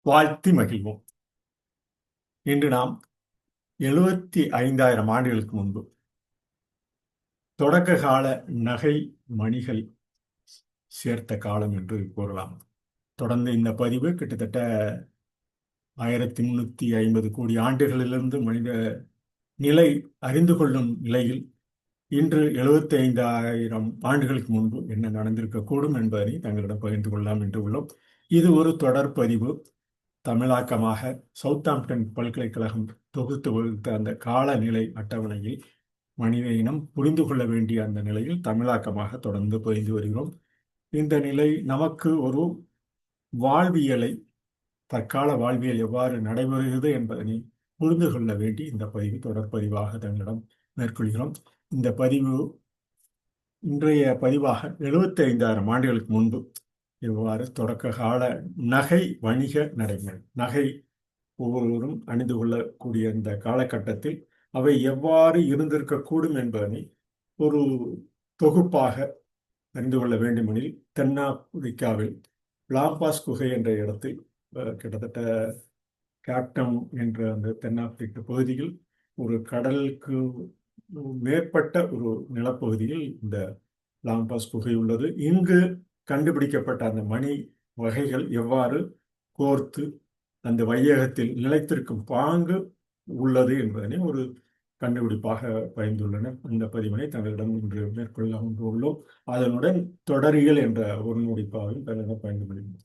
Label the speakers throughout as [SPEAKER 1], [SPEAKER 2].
[SPEAKER 1] வாழ்த்தி மகிழ்வோம். இன்று நாம் 75,000 ஆண்டுகளுக்கு முன்பு தொடக்க கால நகை மணிகள் சேர்த்த காலம் என்று கூறலாம். தொடர்ந்து இந்த பதிவு கிட்டத்தட்ட 1350 கோடி ஆண்டுகளிலிருந்து மனித நிலை அறிந்து கொள்ளும் நிலையில் இன்று 75,000 ஆண்டுகளுக்கு முன்பு என்ன நடந்திருக்கக்கூடும் என்பதை தங்களிடம் பகிர்ந்து கொள்ளலாம் என்று உள்ளோம். இது ஒரு தொடர் பதிவு. தமிழாக்கமாக சவுத்தாம்ப்டன் பல்கலைக்கழகம் தொகுத்து வகுத்த அந்த காலநிலை அட்டவணையில் மனித இனம் புரிந்து கொள்ள வேண்டிய அந்த நிலையில் தமிழாக்கமாக தொடர்ந்து பயின்று வருகிறோம். இந்த நிலை நமக்கு ஒரு வாழ்வியலை, தற்கால வாழ்வியல் எவ்வாறு நடைபெறுகிறது என்பதனை புரிந்து கொள்ள வேண்டி இந்த பதிவு தொடர்பதிவாக தங்களிடம் மேற்கொள்கிறோம். இந்த பதிவு இன்றைய பதிவாக 75,000 ஆண்டுகளுக்கு முன்பு இவ்வாறு தொடக்க கால நகை வணிக நடைமுறை, நகை ஒவ்வொருவரும் அணிந்து கொள்ளக்கூடிய இந்த காலகட்டத்தில் அவை எவ்வாறு இருந்திருக்கக்கூடும் என்பதனை ஒரு தொகுப்பாக அறிந்து கொள்ள வேண்டுமெனில் தென்னாப்பிரிக்காவில் லாம்பாஸ் குகை என்ற இடத்தில் கிட்டத்தட்ட கேப்டம் என்ற அந்த தென்னாப்பிரிக்க பகுதியில் ஒரு கடலுக்கு மேற்பட்ட ஒரு நிலப்பகுதியில் இந்த லாம்பாஸ் குகை உள்ளது. இங்கு கண்டுபிடிக்கப்பட்ட அந்த மணி வகைகள் எவ்வாறு கோர்த்து அந்த வையகத்தில் நிலைத்திருக்கும் பாங்கு உள்ளது என்பதனை ஒரு கண்டுபிடிப்பாக பயந்துள்ளனர். இந்த பதிவினை தங்களிடம் இன்று மேற்கொள்ள உள்ளோம். அதனுடன் தொடரியல் என்ற ஒரு நுடிப்பாகவும் தங்களிடம் பயந்து முடியும்.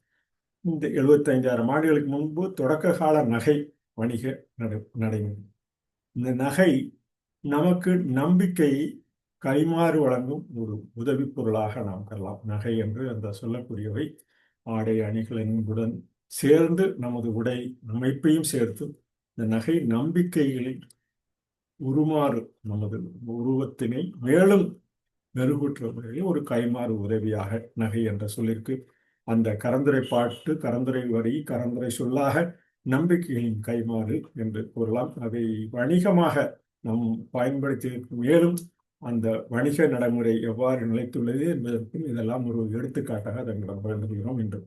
[SPEAKER 1] இந்த 75,000 ஆண்டுகளுக்கு முன்பு தொடக்க கால நகை வணிக நடைமுறை. இந்த நகை நமக்கு நம்பிக்கையை கைமாறு வழங்கும் ஒரு உதவி பொருளாக நாம் கருதலாம். நகை என்று அந்த சொல்லக்கூடியவை ஆடை அணிகளுடன் சேர்ந்து நமது உடை அமைப்பையும் சேர்த்து இந்த நகை நம்பிக்கைகளை உருமாறு நமது உருவத்தினை மேலும் மெருகூற்றுவதில் ஒரு கைமாறு உதவியாக நகை என்ற சொல்லிற்கு அந்த கரந்துரை பாட்டு, கரந்துரை வரி, கரந்துரை சொல்லாக நம்பிக்கைகளின் கைமாறு என்று கூறலாம். அதை வணிகமாக நாம் பயன்படுத்தி மேலும் அந்த வணிக நடைமுறை எவ்வாறு நிலைத்துள்ளது என்பதற்கும் இதெல்லாம் ஒரு எடுத்துக்காட்டாக தங்களிடம் பகிர்ந்துகிறோம். என்று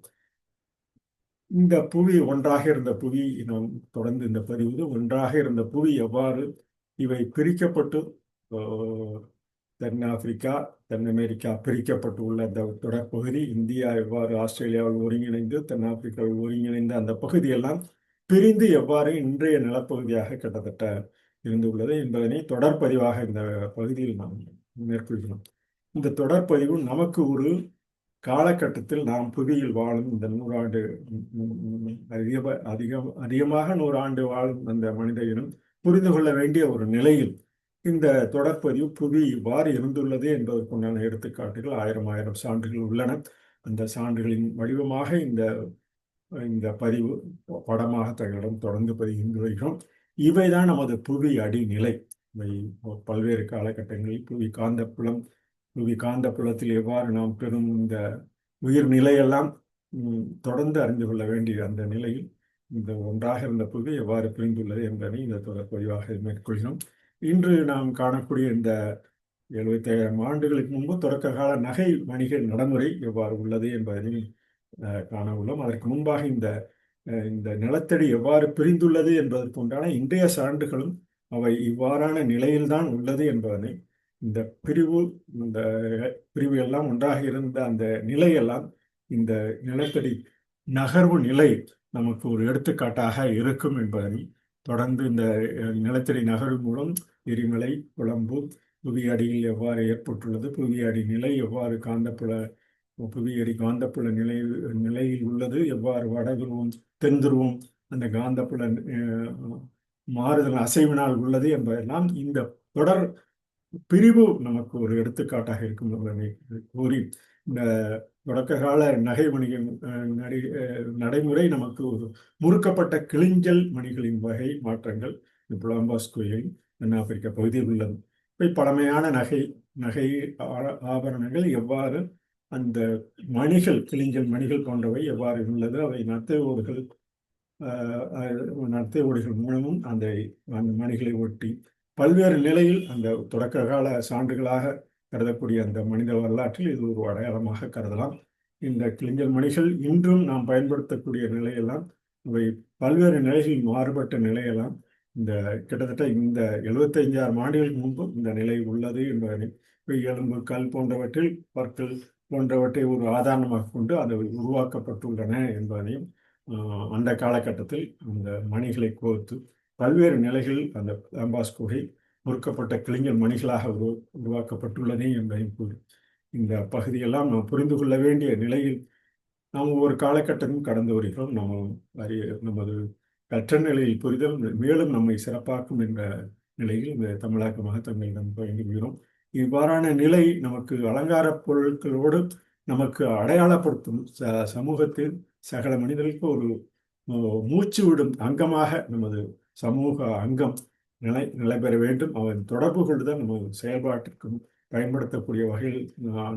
[SPEAKER 1] இந்த புவி ஒன்றாக இருந்த புவி, நாம் தொடர்ந்து இந்த பதிவு ஒன்றாக இருந்த புவி எவ்வாறு இவை பிரிக்கப்பட்டு தென்னாப்பிரிக்கா, தென் அமெரிக்கா பிரிக்கப்பட்டு உள்ள அந்த தொடர்பகுதி, இந்தியா எவ்வாறு ஆஸ்திரேலியாவில் ஒருங்கிணைந்து தென்னாப்பிரிக்காவில் ஒருங்கிணைந்த அந்த பகுதியெல்லாம் பிரிந்து எவ்வாறு இன்றைய நிலப்பகுதியாக கிட்டத்தட்ட இருந்துள்ளது என்பதனை தொடர்பதிவாக இந்த பகுதியில் நாம் மேற்கொள்கிறோம். இந்த தொடர்பதிவு நமக்கு ஒரு காலகட்டத்தில் நாம் புவியில் வாழும் இந்த 100 ஆண்டு அதிகமாக 100 ஆண்டு வாழும் அந்த மனித இனம் புரிந்து கொள்ள வேண்டிய ஒரு நிலையில் இந்த தொடர்பதிவு புவி இவ்வாறு இருந்துள்ளது என்பதற்குண்டான எடுத்துக்காட்டுகள் ஆயிரம் சான்றுகள் உள்ளன. அந்த சான்றுகளின் வடிவமாக இந்த பதிவு படமாக தங்களிடம் தொடர்ந்து பதிகின்ற வருகிறோம். இவைதான் நமது புவி அடிநிலை. இவை பல்வேறு காலகட்டங்களில் புவி காந்த புலத்தில் எவ்வாறு நாம் பெறும் இந்த உயிர்நிலையெல்லாம் தொடர்ந்து அறிந்து கொள்ள வேண்டிய அந்த நிலையில் இந்த ஒன்றாக இருந்த புவி எவ்வாறு பிரிந்துள்ளது என்பதை இந்த தொடர்பதிவாக மேற்கொள்கிறோம். இன்று நாம் காணக்கூடிய இந்த 75,000 ஆண்டுகளுக்கு முன்பு தொடக்க கால நகை வணிக நடைமுறை எவ்வாறு உள்ளது என்பதனை காண உள்ளோம். அதற்கு முன்பாக இந்த நிலத்தடி எவ்வாறு பிரிந்துள்ளது என்பதற்கு உண்டான இன்றைய சான்றுகளும் அவை இவ்வாறான நிலையில்தான் உள்ளது என்பதனை இந்த பிரிவு எல்லாம் ஒன்றாக இருந்த அந்த நிலையெல்லாம் இந்த நிலத்தடி நகர்வு நிலை நமக்கு ஒரு எடுத்துக்காட்டாக இருக்கும் என்பதனை தொடர்ந்து இந்த நிலத்தடி நகர்வு மூலம் எரிமலை, குழம்பு, புவி அடியில் எவ்வாறு ஏற்பட்டுள்ளது, புவி அடி நிலை எவ்வாறு புவியடி காந்தப்புல நிலையில் உள்ளது, எவ்வாறு வடதுருவம் தென் துருவம் அந்த காந்தப்புல மாறுதல் அசைவினால் உள்ளது என்பதெல்லாம் இந்த தொடர் பிரிவு நமக்கு ஒரு எடுத்துக்காட்டாக இருக்கும் என்பதை கூறி இந்த தொடக்க கால நகை வணிக நடைமுறை நமக்கு ஒரு முறுக்கப்பட்ட கிளிஞ்சல் மணிகளின் வகை மாற்றங்கள் லாம்பாஸ் குகையில் தென்னாப்பிரிக்க பகுதியில் உள்ளது. இவை பழமையான நகை ஆபரணங்கள் எவ்வாறு அந்த மணிகள், கிளிஞ்சல் மணிகள் போன்றவை எவ்வாறு உள்ளது, அவை நத்தை ஓடுகள் மூலமும் அந்த மணிகளை ஒட்டி பல்வேறு நிலையில் அந்த தொடக்க கால சான்றுகளாக கருதக்கூடிய அந்த மனித வரலாற்றில் இது ஒரு அடையாளமாக கருதலாம். இந்த கிளிஞ்சல் மணிகள் இன்றும் நாம் பயன்படுத்தக்கூடிய நிலையெல்லாம் இவை பல்வேறு நிலைகளில் மாறுபட்ட நிலையெல்லாம் இந்த கிட்டத்தட்ட இந்த 75,000 ஆண்டுகளுக்கு முன்பு இந்த நிலை உள்ளது என்பதனை இவை எலும்பு, கல் போன்றவற்றில் பற்கள் போன்றவற்றை ஒரு ஆதாரமாக கொண்டு அது உருவாக்கப்பட்டுள்ளன என்பதனையும் அந்த காலகட்டத்தில் அந்த மணிகளை கோர்த்து பல்வேறு நிலைகளில் அந்த லாம்பாஸ் குகை பொறுக்கப்பட்ட கிளிங்கல் மணிகளாக உருவாக்கப்பட்டுள்ளது என்பதையும் கூறி இந்த பகுதியெல்லாம் நாம் புரிந்து கொள்ள வேண்டிய நிலையில் நாம் ஒவ்வொரு காலகட்டமும் கடந்து வருகிறோம். நமது கற்ற நிலையில் புரிதல் மேலும் நம்மை சிறப்பாக்கும் என்ற நிலையில் இந்த தமிழாக்கமாக தங்களிடம் பகிர்கிறோம். இவ்வாறான நிலை நமக்கு அலங்கார பொருட்களோடு நமக்கு அடையாளப்படுத்தும் சமூகத்தில் சகல மனிதர்களுக்கு ஒரு மூச்சு விடும் அங்கமாக நமது சமூக அங்கம் நிலை பெற வேண்டும். அவன் தொடர்பு கொண்டுதான் நம்ம செயல்பாட்டிற்கும் பயன்படுத்தக்கூடிய வகையில்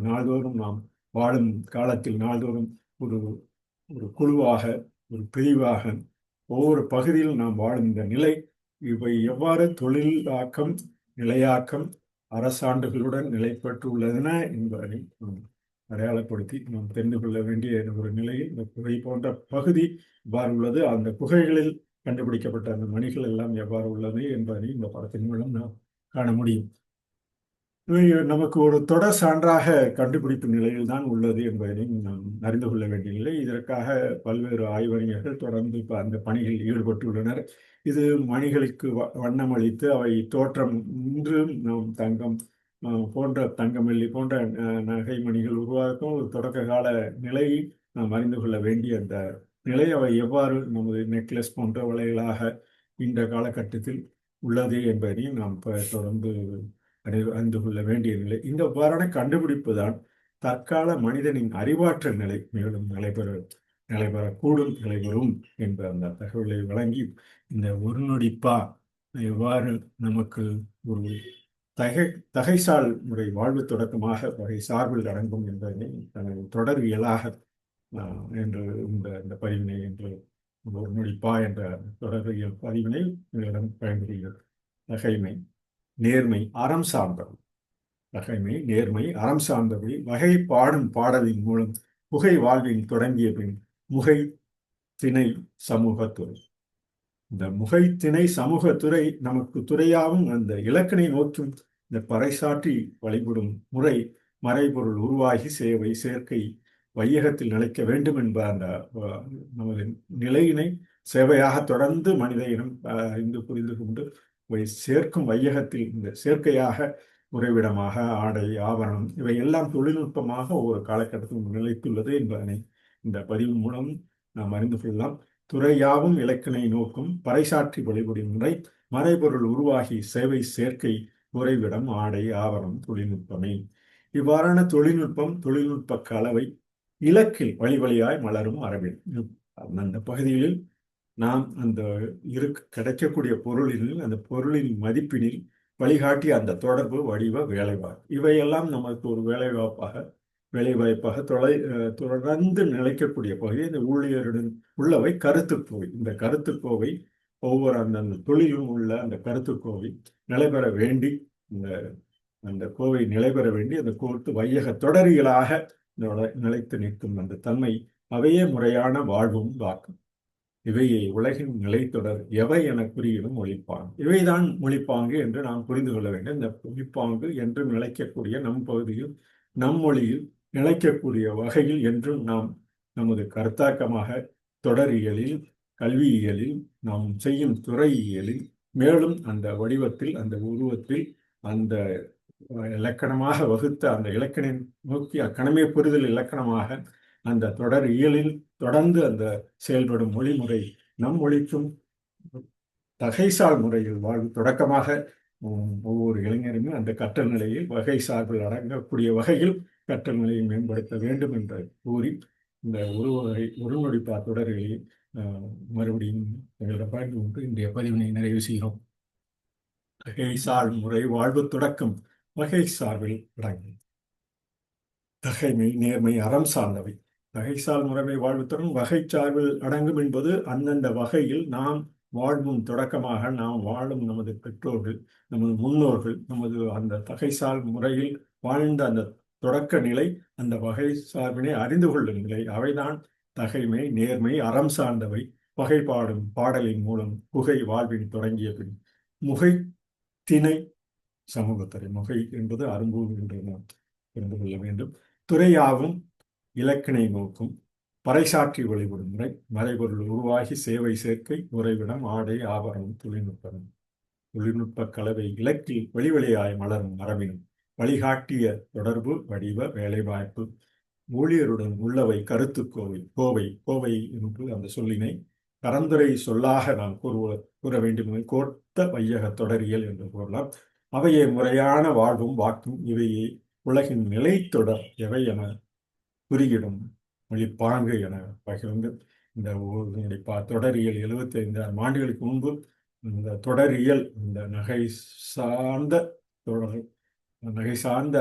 [SPEAKER 1] நாள்தோறும் நாம் வாழும் காலத்தில் நாள்தோறும் ஒரு ஒரு குழுவாக, ஒரு பிரிவாக, ஒவ்வொரு பகுதியில் நாம் வாழும் இந்த நிலை இவை எவ்வாறு தொழிலாக்கம், நிலையாக்கம், அரசாண்டுகளுடன் நிலை பெற்றுள்ளன என்பதை நாம் அடையாளப்படுத்தி நாம் தெரிந்து கொள்ள வேண்டிய ஒரு நிலையில் இந்த குகை போன்ற பகுதி எவ்வாறு உள்ளது, அந்த குகைகளில் கண்டுபிடிக்கப்பட்ட அந்த மணிகள் எல்லாம் எவ்வாறு உள்ளது என்பதை இந்த படத்தின் மூலம் நாம் காண முடியும். நமக்கு ஒரு தொடர் சான்றாக கண்டுபிடிப்பு நிலையில் தான் உள்ளது என்பதையும் நாம் அறிந்து கொள்ள வேண்டிய நிலை. இதற்காக பல்வேறு ஆய்வறிஞர்கள் தொடர்ந்து அந்த பணியில் ஈடுபட்டுள்ளனர். இது மணிகளுக்கு வண்ணம் அளித்து அவை தோற்றம் இன்று நாம் தங்கம் போன்ற தங்கமெல்லி போன்ற நகை மணிகள் உருவாக்கும் ஒரு தொடக்க கால நிலையை நாம் அறிந்து கொள்ள வேண்டிய அந்த நிலை அவை எவ்வாறு நமது நெக்லஸ் போன்ற வளையலாக இந்த காலகட்டத்தில் உள்ளது என்பதையும் நாம் தொடர்ந்து அறிந்து கொள்ள வேண்டிய நிலை. இந்த இவ்வாறான கண்டுபிடிப்பு தான் தற்கால மனிதனின் அறிவாற்றல் நிலை மேலும் நிலைபெறக்கூடும், நிலைபெறும் என்ற அந்த தகவலை வழங்கி இந்த ஒரு நொடிப்பா எவ்வாறு நமக்கு ஒரு தகைசால் முறை வாழ்வு தொடக்கமாக வகை சார்பில் அடங்கும் என்பதனை தனது தொடர்வியலாக என்று இந்த பதிவினை என்று ஒரு நொடிப்பா என்ற தொடர்பியல் பதிவினை உங்களிடம் பயன்படுகிறது. தகைமை, நேர்மை, அறம் சார்ந்தவை. தகைமை, நேர்மை, அறம் சார்ந்தவை வகை பாடும் பாடலின் மூலம் புகை வாழ்வின் தொடங்கிய பின் முகை திணை சமூகத்துறை. இந்த முகை திணை சமூகத்துறை நமக்கு துறையாவும் அந்த இலக்கணை நோக்கும் இந்த பறைசாற்றி வழிபடும் முறை மறைபொருள் உருவாகி சேவை சேர்க்கை வையகத்தில் நிலைக்க வேண்டும் என்ப அந்த நமது நிலையினை சேவையாக தொடர்ந்து மனித இனம் அறிந்து புரிந்து கொண்டு சேர்க்கும் வையகத்தில் இந்த சேர்க்கையாக உறைவிடமாக ஆடை ஆபரணம் இவை எல்லாம் தொழில்நுட்பமாக ஒவ்வொரு காலகட்டத்தில் நிலைத்துள்ளது என்பதனை இந்த பதிவு மூலம் நாம் அறிந்து கொள்ளலாம். துறையாவும் இலக்கினை நோக்கும் பறைசாற்றி வழிபடும் முறை மறைபொருள் உருவாகி சேவை சேர்க்கை உறைவிடம் ஆடை ஆவரணம் தொழில்நுட்பமே. இவ்வாறான தொழில்நுட்ப கலவை இலக்கில் வழியாய் மலரும் அரபில் அந்த பகுதிகளில் நாம் அந்த கிடைக்கக்கூடிய பொருளில் அந்த பொருளின் மதிப்பினில் வழிகாட்டி அந்த தொடர்பு வடிவ வேலைவாய்ப்பு இவையெல்லாம் நமக்கு ஒரு வேலைவாய்ப்பாக தொடர்ந்து நிலைக்கக்கூடிய பகுதி இந்த ஊழியருடன் உள்ளவை கருத்துக்கோவை. இந்த கருத்துக்கோவை ஒவ்வொரு அந்த தொழிலும் உள்ள அந்த கருத்துக்கோவை நிலைபெற வேண்டி அந்த கோவை நிலைபெற வேண்டி அந்த கோர்த்து வையக தொடரியலாக நிலைத்து நிற்கும் அந்த தன்மை அவையே முறையான வாழ்வும் வாக்கும். இவையை உலகின் நிலைத்தொடர் எவை என குறியிடும் மொழிப்பாங்கு. இவைதான் மொழிப்பாங்கு என்று நாம் புரிந்து கொள்ள வேண்டும். இந்த மொழிப்பாங்கு என்றும் நிலைக்கக்கூடிய நம் பகுதியில் நம் மொழியில் நிலைக்கக்கூடிய வகையில் என்றும் நாம் நமது கருத்தாக்கமாக தொடரியலில் கல்வியியலில் நாம் செய்யும் துறையியலில் மேலும் அந்த வடிவத்தில் அந்த உருவத்தில் அந்த இலக்கணமாக வகுத்த அந்த இலக்கணை நோக்கி அக்கணமே புரிதல் இலக்கணமாக அந்த தொடர் இயலில் தொடர்ந்து அந்த செயல்படும் மொழிமுறை நம் மொழிக்கும் தகைசால் முறையில் வாழ்வு தொடக்கமாக ஒவ்வொரு இளைஞருமே அந்த கற்றல் நிலையில் வகை சார்பில் அடங்கக்கூடிய வகையில் கற்றல் நிலையை மேம்படுத்த வேண்டும் என்று கூறி இந்த ஒரு நொடிப்பா தொடர்களில் மறுபடியும் பகிர்ந்து கொண்டு இன்றைய பதிவினை நிறைவு செய்கிறோம். தகைசால் முறை வாழ்வு தொடக்கம் வகை சார்பில் அடங்கும். தகைமை, நேர்மை, அறம் சார்ந்தவை. வகைசால் முறைமை வாழ்வுத்தரும் வகை சார்பில் அடங்கும் என்பது அந்தந்த வகையில் நாம் வாழ்வும் தொடக்கமாக நாம் வாழும் நமது பெற்றோர்கள், நமது முன்னோர்கள், நமது அந்த தகைசால் முறையில் வாழ்ந்த அந்த தொடக்க நிலை, அந்த வகை சார்பினை அறிந்து கொள்ளும் நிலை, அவைதான் தகைமை, நேர்மை, அறம் சார்ந்தவை வகைப்பாடும் பாடலின் மூலம் புகை வாழ்வின் தொடங்கிய பின் முகை திணை சமூகத்துறை. முகை என்பது அரும்பு என்று நாம் தெரிந்து கொள்ள வேண்டும். துறையாவும் இலக்கினை நோக்கும் பறைசாற்றி வழிபடும் முறை மறைபொருள் உருவாகி சேவை சேர்க்கை உறைவிடம் ஆடை ஆபரணம் தொழில்நுட்ப கலவை இலக்கில் வெளிவெளியாய் மலரும் மரபினும் வழிகாட்டிய தொடர்பு வடிவ வேலைவாய்ப்பு ஊழியருடன் உள்ளவை கருத்து கோவை என்று அந்த சொல்லினை கரந்துரை சொல்லாக நாம் கூற வேண்டும். கோர்த்த வையக தொடரியல் என்று கூறலாம். அவையே முறையான வாழ்வும் வாக்கும் இவையே உலகின் நிலை தொடர் எவை என குறியிடும் மொழிப்பாங்கு என பகிர்ந்து இந்த தொடரியல் 75 ஆண்டுகளுக்கு முன்பு இந்த தொடரியல் இந்த நகை சார்ந்த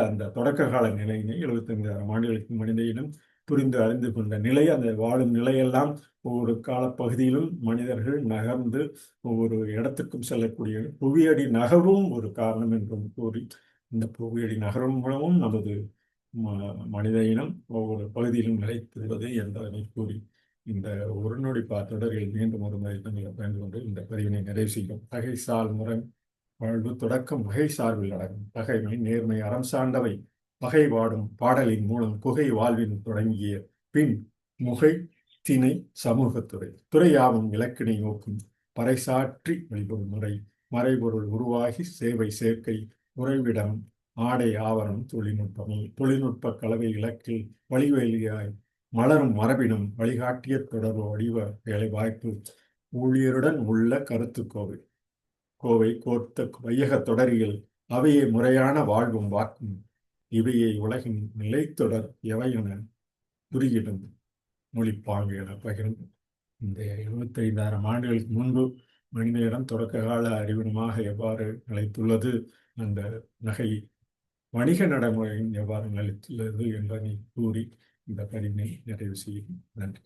[SPEAKER 1] அந்த தொடக்க கால நிலையினை 75 ஆண்டுகளுக்கு மனித இனம் புரிந்து அறிந்து கொண்ட நிலை, அந்த வாழும் நிலையெல்லாம் ஒவ்வொரு காலப்பகுதியிலும் மனிதர்கள் நகர்ந்து ஒவ்வொரு இடத்துக்கும் செல்லக்கூடிய புவியடி நகரும் ஒரு காரணம் என்றும் கூறி, இந்த புவியடி நகரும் மூலமும் நமது மனித இனம் ஒவ்வொரு பகுதியிலும் நிலைத்துள்ளது என்பதனை கூறி இந்த ஒரு நொடி தொடரில் மீண்டும் ஒரு முறை பயந்து கொண்டு இந்த பதிவினை நிறைவு செய்யும். பகை சால் முறை வாழ்வு தொடக்கம் வகை சார்பில் அடங்கும். பகைமை நேர்மை அறம் சார்ந்தவை பகை வாடும் பாடலின் மூலம் புகை வாழ்வின் தொடங்கிய பின் முகை திணை சமூகத்துறை துறையாவும் இலக்கினை நோக்கும் பறைசாற்றி வழிபடும் முறை மறைபொருள் உருவாகி சேவை சேர்க்கை உறைவிடம் ஆடை ஆவரணம் தொழில்நுட்ப கலவை இலக்கில் வழிவெளியாய் மலரும் மரபினும் வழிகாட்டிய தொடர்பு வடிவ வேலை வாய்ப்பு ஊழியருடன் உள்ள கருத்து கோவை கோர்த்த வையக தொடரியல் அவையே முறையான வாழ்வும் வாக்கும் இவையே உலகின் நிலைத்தொடர் எவை என குறியிடும் மொழிப்பாங்கு என பகிர்ந்து இந்த 75,000 ஆண்டுகளுக்கு முன்பு மனித இனம் தொடக்க கால அறிவினமாக எவ்வாறு நிலைத்துள்ளது, அந்த நகை வணிக நடைமுறையின் எவ்வாறு நிலைத்துள்ளது என்பதை கூறி இந்த பதிவினை நிறைவு செய்யும். நன்றி.